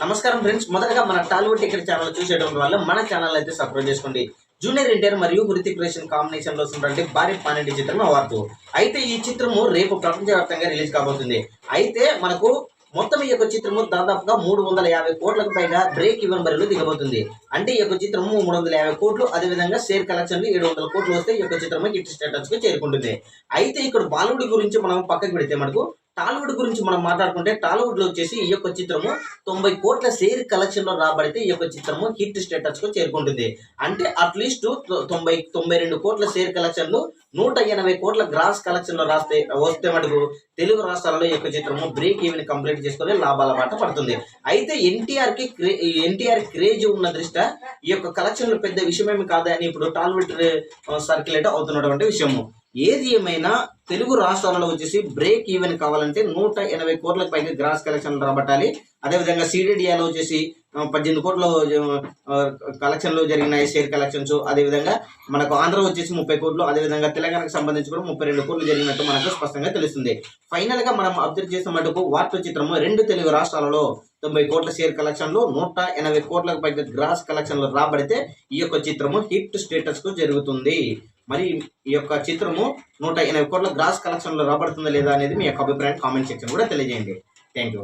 నమస్కారం ఫ్రెండ్స్, మొదటగా మన టాలీవుడ్ టికెట్ ఛానల్ చూసేయడం వల్ల మన ఛానల్ అయితే సబ్స్క్రైబ్ చేసుకోండి. జూనియర్ ఎన్టీఆర్ మరియు హృతిక్ రోషన్ కాంబినేషన్ లో వస్తున్నటువంటి భారీ పానింటి చిత్రం వార్త. అయితే ఈ చిత్రము రేపు ప్రపంచవ్యాప్తంగా రిలీజ్ కాబోతుంది. అయితే మనకు మొత్తం ఈ యొక్క చిత్రము దాదాపుగా 350 కోట్లకు పైగా బ్రేక్ ఈవెన్ బరిలో దిగబోతుంది. అంటే ఈ యొక్క చిత్రము 350 కోట్లు, అదేవిధంగా షేర్ కలెక్షన్లు 700 కోట్లు వస్తే ఈ యొక్క చిత్రము హిట్ స్టేటస్ కు చేరుకుంటుంది. అయితే ఇక్కడ బాలీవుడ్ గురించి మనం పక్కకు పెడితే మనకు టాలీవుడ్ గురించి మనం మాట్లాడుకుంటే టాలీవుడ్ లో వచ్చేసి ఈ యొక్క చిత్రము 90 కోట్ల షేర్ కలెక్షన్ లో రాబడితే ఈ యొక్క చిత్రము హిట్ స్టేటస్ కు చేరుకుంటుంది. అంటే అట్లీస్ట్ 92 కోట్ల షేర్ కలెక్షన్లు 180 కోట్ల గ్రాస్ కలెక్షన్ లో వస్తే మటుకు తెలుగు రాష్ట్రాలలో ఈ యొక్క చిత్రము బ్రేక్ ఈవెన్ కంప్లీట్ చేసుకుని లాభాల బాట పడుతుంది. అయితే ఎన్టీఆర్ క్రేజ్ ఉన్న దృష్ట్యా ఈ యొక్క కలెక్షన్లు పెద్ద విషయమేమి కాదని ఇప్పుడు టాలీవుడ్ సర్క్యులేట్ అవుతున్నటువంటి విషయము. ఏది ఏమైనా తెలుగు రాష్ట్రాలలో వచ్చేసి బ్రేక్ ఈవెన్ కావాలంటే 180 కోట్లకు పైగా గ్రాస్ కలెక్షన్ రాబట్టాలి. అదేవిధంగా సీడీడీఆలో వచ్చేసి 18 కోట్ల కలెక్షన్లు జరిగినాయి షేర్ కలెక్షన్స్. అదేవిధంగా మనకు ఆంధ్ర వచ్చేసి 30 కోట్లు, అదేవిధంగా తెలంగాణకు సంబంధించి కూడా 32 కోట్లు జరిగినట్టు మనకు స్పష్టంగా తెలుస్తుంది. ఫైనల్ గా మనం అబ్జర్వ్ చేసే మటుకు వార్త చిత్రము 2 తెలుగు రాష్ట్రాలలో 90 కోట్ల షేర్ కలెక్షన్లు, 180 కోట్లకు పైగా గ్రాస్ కలెక్షన్లు రాబడితే ఈ యొక్క చిత్రము హిట్ స్టేటస్ కు జరుగుతుంది. మరి ఈ యొక్క చిత్రము 180 కోట్ల గ్రాస్ కలెక్షన్లో రాబడుతుందా లేదా అనేది మీ యొక్క అభిప్రాయం కామెంట్ సెక్షన్ కూడా తెలియజేయండి. Thank you.